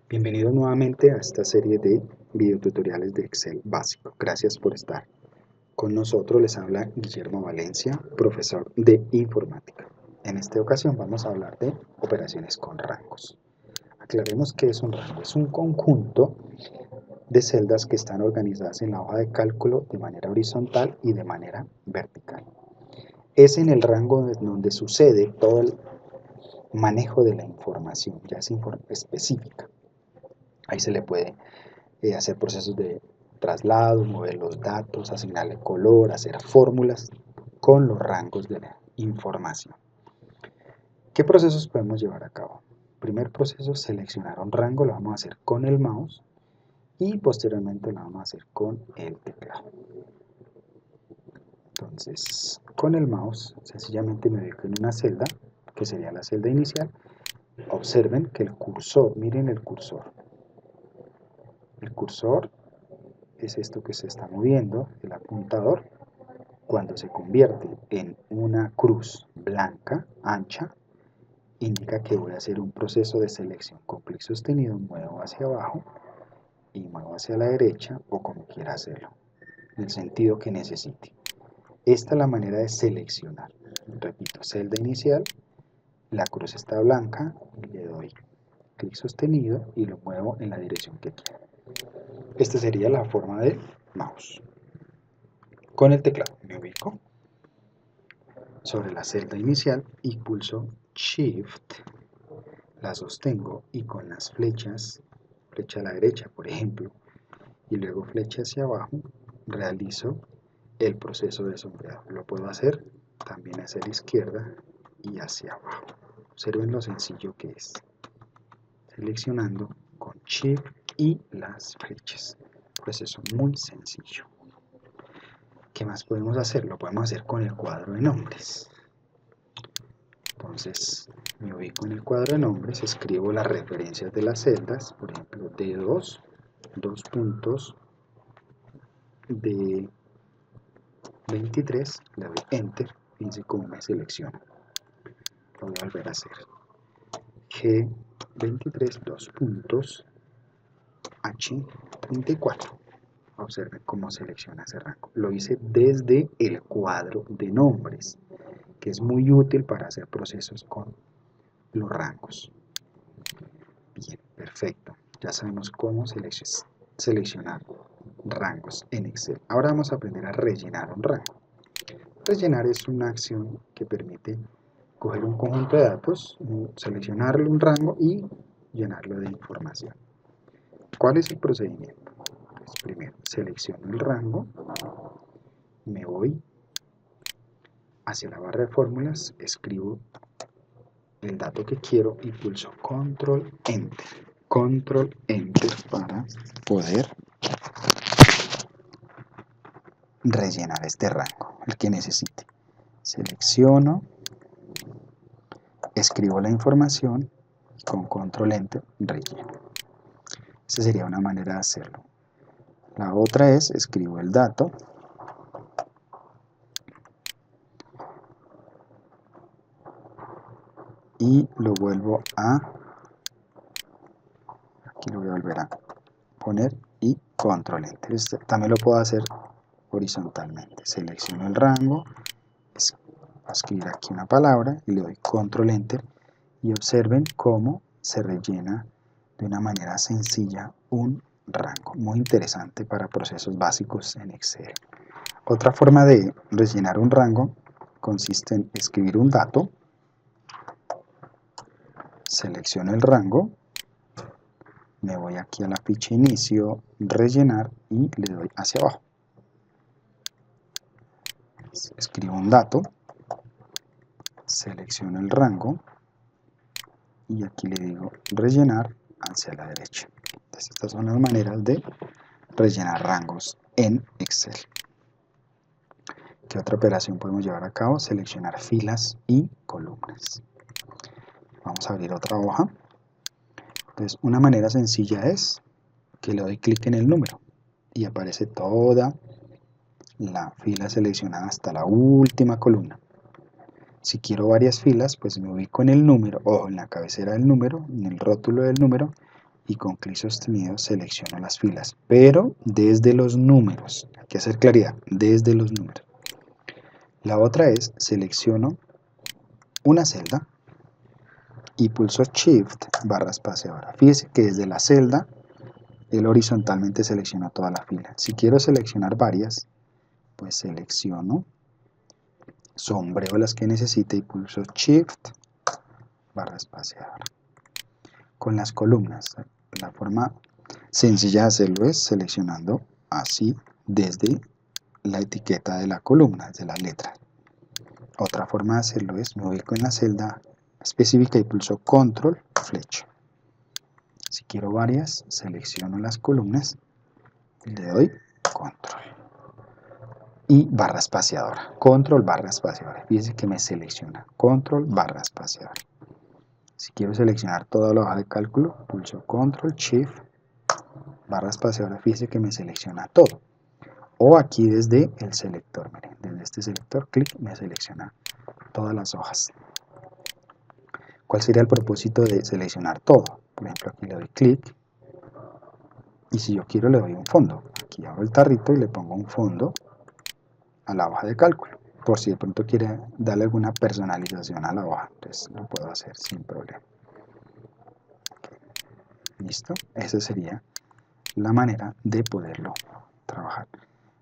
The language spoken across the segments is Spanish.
Bienvenidos nuevamente a esta serie de videotutoriales de Excel básico. Gracias por estar con nosotros. Les habla Guillermo Valencia, profesor de informática. En esta ocasión vamos a hablar de operaciones con rangos. Aclaremos qué es un rango. Es un conjunto de celdas que están organizadas en la hoja de cálculo de manera horizontal y de manera vertical. Es en el rango donde sucede todo el manejo de la información, ya es específica. Ahí se le puede hacer procesos de traslado, mover los datos, asignarle color, hacer fórmulas con los rangos de la información. ¿Qué procesos podemos llevar a cabo? Primer proceso, seleccionar un rango, lo vamos a hacer con el mouse y posteriormente lo vamos a hacer con el teclado. Entonces, con el mouse, sencillamente me ubico en una celda, que sería la celda inicial. Observen que el cursor, miren el cursor. El cursor es esto que se está moviendo, el apuntador. Cuando se convierte en una cruz blanca, ancha, indica que voy a hacer un proceso de selección con clic sostenido, muevo hacia abajo y muevo hacia la derecha o como quiera hacerlo, en el sentido que necesite. Esta es la manera de seleccionar. Repito, celda inicial, la cruz está blanca, le doy clic sostenido y lo muevo en la dirección que quiera. Esta sería la forma del mouse. Con el teclado me ubico sobre la celda inicial y pulso Shift, la sostengo y con las flechas, flecha a la derecha por ejemplo, y luego flecha hacia abajo, realizo el proceso de sombreado. Lo puedo hacer también hacia la izquierda y hacia abajo. Observen lo sencillo que es. Seleccionando con Shift y las flechas. Proceso muy sencillo. ¿Qué más podemos hacer? Lo podemos hacer con el cuadro de nombres. Entonces me ubico en el cuadro de nombres, escribo las referencias de las celdas, por ejemplo D2, 2 puntos, D23, le doy Enter, fíjense cómo me selecciona. Lo voy a volver a hacer. G23, 2 puntos, H34. Observen cómo selecciona ese rango. Lo hice desde el cuadro de nombres, que es muy útil para hacer procesos con los rangos. Bien, perfecto. Ya sabemos cómo seleccionar rangos en Excel. Ahora vamos a aprender a rellenar un rango. Rellenar es una acción que permite coger un conjunto de datos, seleccionarle un rango y llenarlo de información. ¿Cuál es el procedimiento? Pues primero selecciono el rango, me voy hacia la barra de fórmulas, escribo el dato que quiero y pulso Control Enter. Control Enter para poder rellenar este rango, el que necesite. Selecciono, escribo la información y con Control Enter relleno. Esa sería una manera de hacerlo. La otra es, escribo el dato, y lo vuelvo a, aquí lo voy a volver a poner y Control Enter. Este también lo puedo hacer horizontalmente. Selecciono el rango, a escribir aquí una palabra y le doy Control Enter y observen cómo se rellena de una manera sencilla un rango. Muy interesante para procesos básicos en Excel. Otra forma de rellenar un rango consiste en escribir un dato, selecciono el rango, me voy aquí a la ficha inicio, rellenar y le doy hacia abajo. Escribo un dato, selecciono el rango y aquí le digo rellenar hacia la derecha. Entonces, estas son las maneras de rellenar rangos en Excel. ¿Qué otra operación podemos llevar a cabo? Seleccionar filas y columnas. Vamos a abrir otra hoja. Entonces, una manera sencilla es que le doy clic en el número y aparece toda la fila seleccionada hasta la última columna. Si quiero varias filas, pues me ubico en el número, o en la cabecera del número, en el rótulo del número, y con clic sostenido selecciono las filas, pero desde los números. Hay que hacer claridad, desde los números. La otra es, selecciono una celda y pulso Shift barra espaciadora. Fíjese que desde la celda, él horizontalmente selecciona toda la fila. Si quiero seleccionar varias, pues selecciono, sombreo las que necesite y pulso Shift barra espaciadora. Con las columnas, la forma sencilla de hacerlo es seleccionando así desde la etiqueta de la columna, de las letras. Otra forma de hacerlo es, me ubico en la celda específica y pulso control, flecha. Si quiero varias, selecciono las columnas y le doy control. Y barra espaciadora, control barra espaciadora. Fíjense que me selecciona, control barra espaciadora. Si quiero seleccionar toda la hoja de cálculo, pulso control, shift, barra espaciadora. Fíjense que me selecciona todo. O aquí desde el selector, miren, desde este selector, clic, me selecciona todas las hojas. ¿Cuál sería el propósito de seleccionar todo? Por ejemplo, aquí le doy clic y si yo quiero le doy un fondo. Aquí abro el tarrito y le pongo un fondo a la hoja de cálculo, por si de pronto quiere darle alguna personalización a la hoja, entonces lo puedo hacer sin problema. ¿Listo? Esa sería la manera de poderlo trabajar.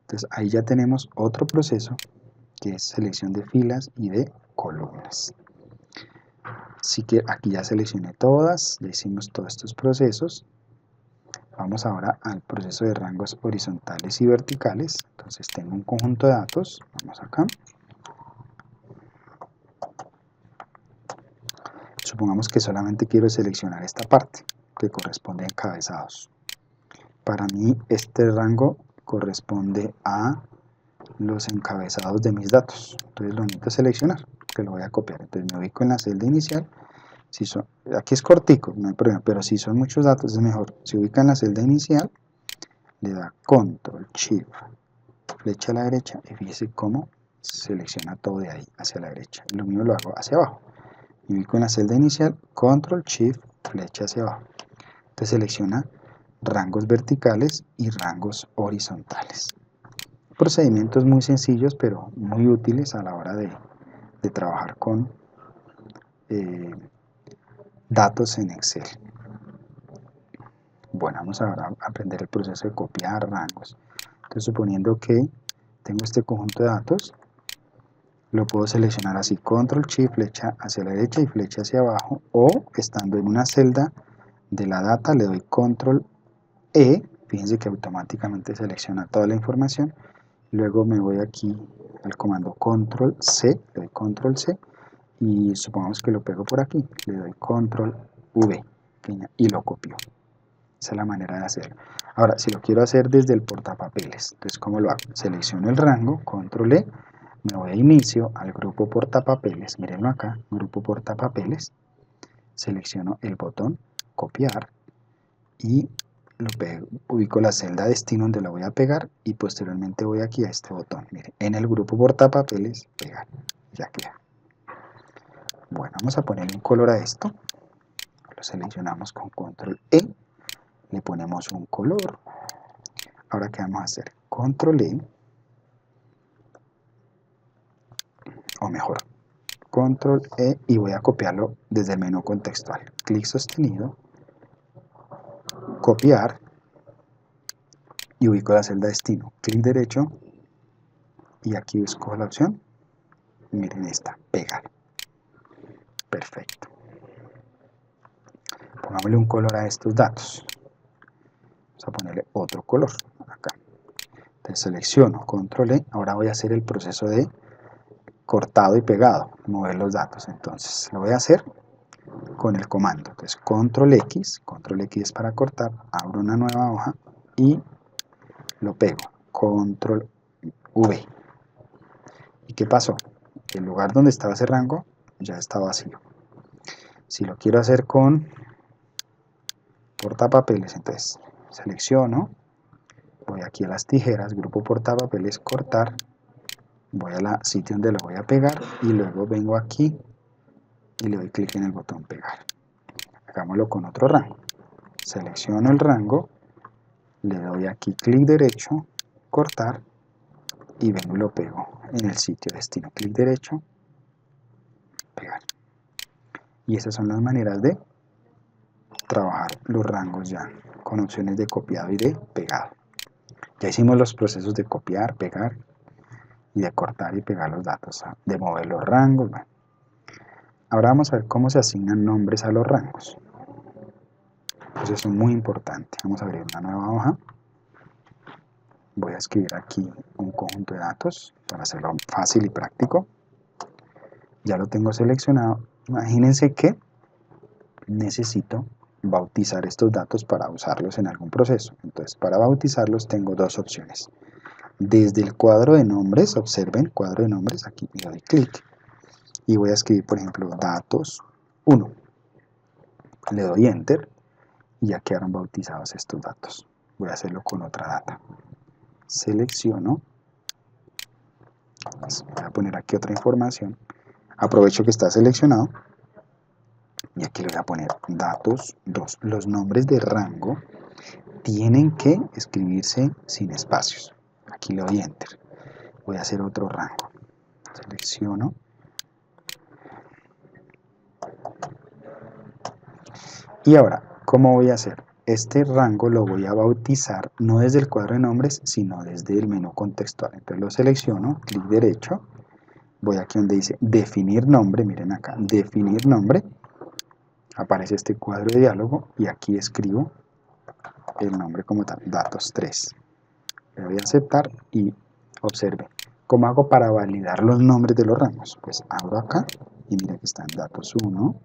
Entonces ahí ya tenemos otro proceso que es selección de filas y de columnas. Así que aquí ya seleccioné todas, ya hicimos todos estos procesos. Vamos ahora al proceso de rangos horizontales y verticales. Entonces tengo un conjunto de datos, vamos acá. Supongamos que solamente quiero seleccionar esta parte que corresponde a encabezados. Para mí este rango corresponde a los encabezados de mis datos. Entonces lo necesito seleccionar, que lo voy a copiar. Entonces me ubico en la celda inicial. Si son, aquí es cortico, no hay problema, pero si son muchos datos es mejor. Se ubica en la celda inicial, le da control, shift, flecha a la derecha y fíjese cómo selecciona todo de ahí hacia la derecha. Lo mismo lo hago hacia abajo. Me ubico en la celda inicial, control, shift, flecha hacia abajo. Entonces selecciona rangos verticales y rangos horizontales. Procedimientos muy sencillos pero muy útiles a la hora de trabajar con datos en Excel. Bueno, vamos ahora a aprender el proceso de copiar rangos. Entonces suponiendo que tengo este conjunto de datos, lo puedo seleccionar así, control, shift, flecha hacia la derecha y flecha hacia abajo, o estando en una celda de la data le doy control E, fíjense que automáticamente selecciona toda la información. Luego me voy aquí al comando control C, le doy control C y supongamos que lo pego por aquí, le doy control V y lo copio. Esa es la manera de hacerlo. Ahora, si lo quiero hacer desde el portapapeles, entonces ¿cómo lo hago? Selecciono el rango, control E, me voy a inicio al grupo portapapeles, mírenlo acá, grupo portapapeles, selecciono el botón copiar y lo pego, ubico la celda destino donde lo voy a pegar y posteriormente voy aquí a este botón, miren, en el grupo portapapeles, pegar, ya queda. Bueno, vamos a ponerle un color a esto, lo seleccionamos con control E, le ponemos un color. Ahora ¿qué vamos a hacer? Control E, o mejor, control E y voy a copiarlo desde el menú contextual. Clic sostenido, copiar y ubico la celda destino. Clic derecho y aquí escojo la opción. Miren esta, pegar. Perfecto. Pongámosle un color a estos datos. Vamos a ponerle otro color acá. Entonces selecciono control E. Ahora voy a hacer el proceso de cortado y pegado, mover los datos. Entonces lo voy a hacer con el comando. Entonces control X es para cortar, abro una nueva hoja y lo pego. Control V. ¿Y qué pasó? El lugar donde estaba ese rango ya está vacío. Si lo quiero hacer con portapapeles, entonces selecciono, voy aquí a las tijeras, grupo portapapeles, cortar, voy a la sitio donde lo voy a pegar y luego vengo aquí y le doy clic en el botón pegar. Hagámoslo con otro rango. selecciono el rango, le doy aquí clic derecho, cortar, y vengo y lo pego en el sitio destino, clic derecho, pegar. Y esas son las maneras de trabajar los rangos ya, con opciones de copiado y de pegado. Ya hicimos los procesos de copiar, pegar, y de cortar y pegar los datos, de mover los rangos. Bueno. Ahora vamos a ver cómo se asignan nombres a los rangos. Pues eso es muy importante. Vamos a abrir una nueva hoja. Voy a escribir aquí un conjunto de datos para hacerlo fácil y práctico. Ya lo tengo seleccionado. Imagínense que necesito bautizar estos datos para usarlos en algún proceso. Entonces, para bautizarlos tengo dos opciones. Desde el cuadro de nombres, observen, cuadro de nombres, aquí le doy clic y voy a escribir, por ejemplo, datos 1. Le doy enter y ya quedaron bautizados estos datos. Voy a hacerlo con otra data. Selecciono, voy a poner aquí otra información. Aprovecho que está seleccionado y aquí le voy a poner datos 2. Los nombres de rango tienen que escribirse sin espacios. Aquí le doy enter. Voy a hacer otro rango. Selecciono. Y ahora, ¿cómo voy a hacer? Este rango lo voy a bautizar no desde el cuadro de nombres, sino desde el menú contextual. Entonces lo selecciono, clic derecho, voy aquí donde dice definir nombre, miren acá, definir nombre, aparece este cuadro de diálogo y aquí escribo el nombre como tal, datos 3. Le voy a aceptar y observe. ¿Cómo hago para validar los nombres de los rangos? Pues abro acá y miren que están datos 1,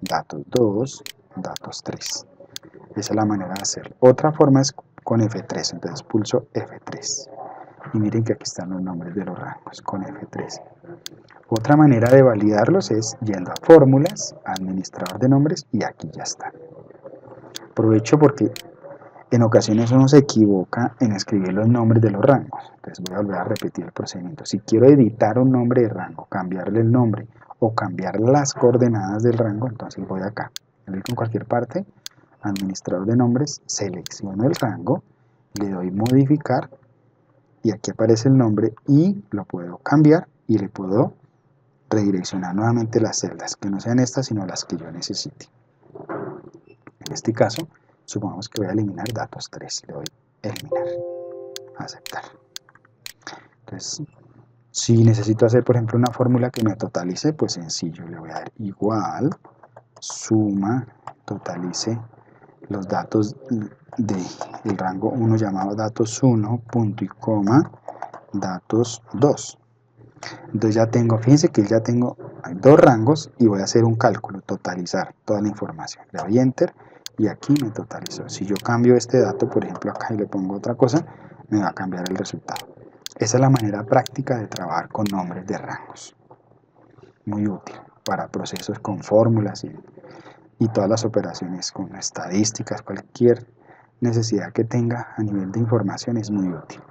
datos 2, datos 3. Esa es la manera de hacerlo. Otra forma es con F3, entonces pulso F3. Y miren que aquí están los nombres de los rangos con F3. Otra manera de validarlos es yendo a fórmulas, administrador de nombres y aquí ya está. Aprovecho porque en ocasiones uno se equivoca en escribir los nombres de los rangos. Entonces voy a volver a repetir el procedimiento. Si quiero editar un nombre de rango, cambiarle el nombre o cambiar las coordenadas del rango, entonces voy acá. Clic en cualquier parte, administrador de nombres, selecciono el rango, le doy modificar y aquí aparece el nombre y lo puedo cambiar y le puedo redireccionar nuevamente las celdas, que no sean estas sino las que yo necesite. En este caso, supongamos que voy a eliminar datos 3, le doy eliminar, aceptar. Entonces, si necesito hacer por ejemplo una fórmula que me totalice, pues sencillo, le voy a dar igual, suma, totalice los datos del rango 1 llamado datos 1, punto y coma, datos 2. Entonces ya tengo, fíjense que ya tengo dos rangos y voy a hacer un cálculo, totalizar toda la información. Le doy enter y aquí me totalizó. Si yo cambio este dato, por ejemplo acá y le pongo otra cosa, me va a cambiar el resultado. Esa es la manera práctica de trabajar con nombres de rangos. Muy útil para procesos con fórmulas y todas las operaciones con estadísticas, cualquier necesidad que tenga a nivel de información es muy útil.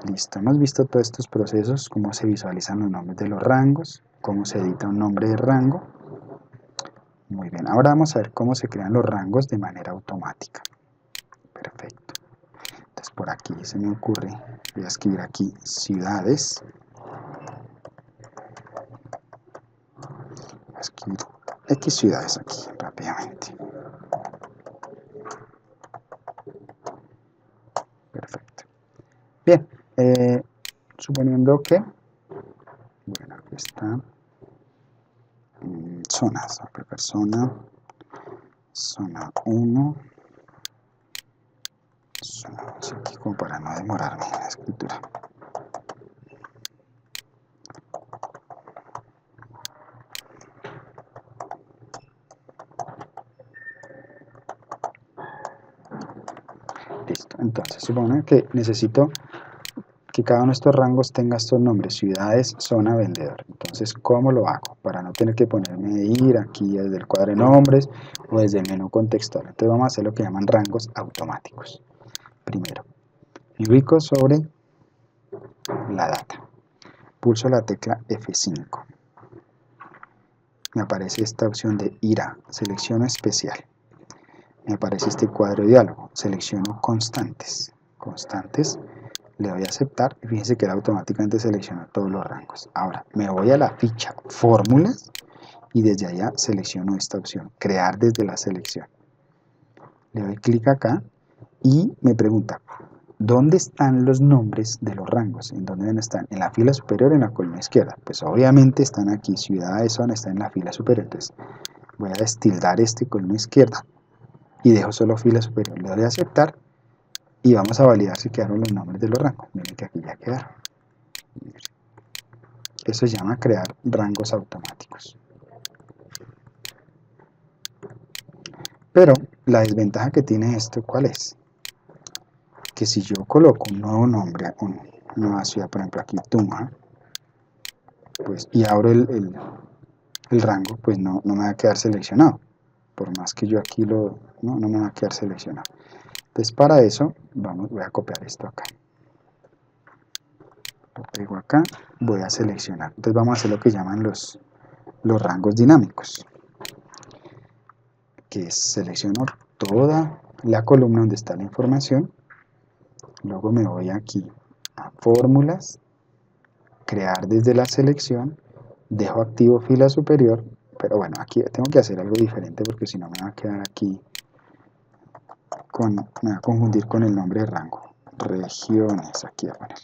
Listo, hemos visto todos estos procesos, cómo se visualizan los nombres de los rangos, cómo se edita un nombre de rango. Muy bien, ahora vamos a ver cómo se crean los rangos de manera automática. Perfecto. Entonces por aquí se me ocurre, voy a escribir aquí ciudades. Voy a escribir X ciudades aquí rápidamente. Perfecto. Bien, suponiendo que, bueno, aquí está, zonas, persona, zona 1, zona 2, aquí como para no demorarme en la escritura. Listo, entonces supone que necesito que cada uno de estos rangos tenga estos nombres, ciudades, zona, vendedor. Entonces, ¿cómo lo hago? Para no tener que ponerme a ir aquí desde el cuadro de nombres o desde el menú contextual. Entonces vamos a hacer lo que llaman rangos automáticos. Primero, me ubico sobre la data. Pulso la tecla F5. Me aparece esta opción de ir a, selecciono especial. me aparece este cuadro de diálogo. Selecciono constantes. Constantes, le doy a aceptar y fíjense que él automáticamente selecciona todos los rangos. Ahora me voy a la ficha fórmulas y desde allá selecciono esta opción, crear desde la selección. Le doy clic acá y me pregunta, ¿dónde están los nombres de los rangos? ¿En dónde están? ¿En la fila superior o en la columna izquierda? Pues obviamente están aquí, ciudad de zona está en la fila superior, entonces voy a destildar este columna izquierda y dejo solo fila superior, le doy a aceptar y vamos a validar si quedaron los nombres de los rangos. Miren que aquí ya quedaron. Eso se llama crear rangos automáticos. Pero la desventaja que tiene esto, ¿cuál es? Que si yo coloco un nuevo nombre, una nueva ciudad, por ejemplo aquí Tunja, pues, y abro el rango, pues no me va a quedar seleccionado. Por más que yo aquí no me va a quedar seleccionado. Entonces para eso, voy a copiar esto acá. Lo pego acá, voy a seleccionar. Entonces vamos a hacer lo que llaman los rangos dinámicos. Que es selecciono toda la columna donde está la información. Luego me voy aquí a fórmulas, crear desde la selección, dejo activo fila superior, pero bueno, aquí tengo que hacer algo diferente porque si no me va a quedar aquí, me va a confundir con el nombre de rango. Regiones, aquí a poner.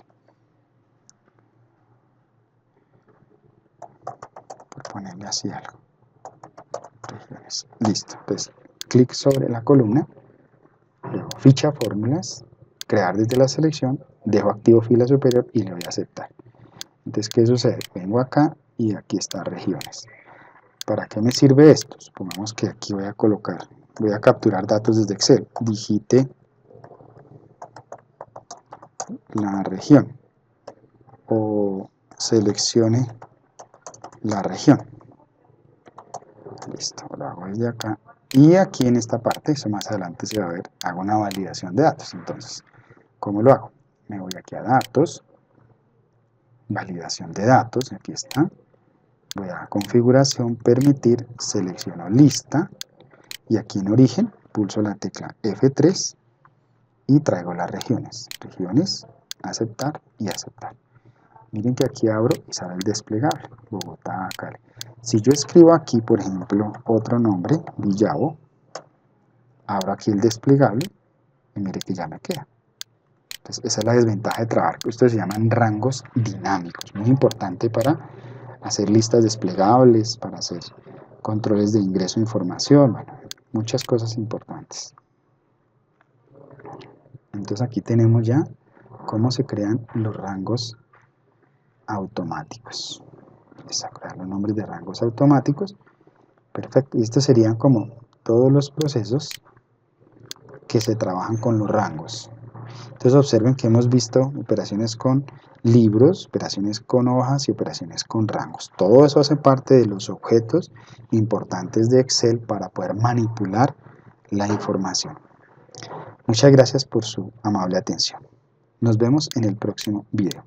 Por ponerle así algo. Regiones. Listo, entonces clic sobre la columna, luego ficha fórmulas, crear desde la selección, dejo activo fila superior y le doy a aceptar. Entonces, ¿qué sucede? Vengo acá y aquí está regiones. ¿Para qué me sirve esto? Supongamos que aquí voy a capturar datos desde Excel. Digite la región o seleccione la región. Listo, lo hago desde acá. Y aquí en esta parte, eso más adelante se va a ver, hago una validación de datos. Entonces, ¿cómo lo hago? Me voy aquí a datos, validación de datos, aquí está. Voy a configuración, permitir, selecciono lista y aquí en origen pulso la tecla F3 y traigo las regiones. Regiones, aceptar y aceptar. Miren que aquí abro y sale el desplegable, Bogotá, Cali. Si yo escribo aquí, por ejemplo, otro nombre, Villavo, abro aquí el desplegable y mire que ya me queda. Entonces, esa es la desventaja de trabajar, que estos se llaman rangos dinámicos, muy importante para hacer listas desplegables, para hacer controles de ingreso de información, bueno, muchas cosas importantes. Entonces aquí tenemos ya cómo se crean los rangos automáticos. Vamos a crear los nombres de rangos automáticos. Perfecto, y estos serían como todos los procesos que se trabajan con los rangos. Entonces observen que hemos visto operaciones con libros, operaciones con hojas y operaciones con rangos. Todo eso hace parte de los objetos importantes de Excel para poder manipular la información. Muchas gracias por su amable atención. Nos vemos en el próximo video.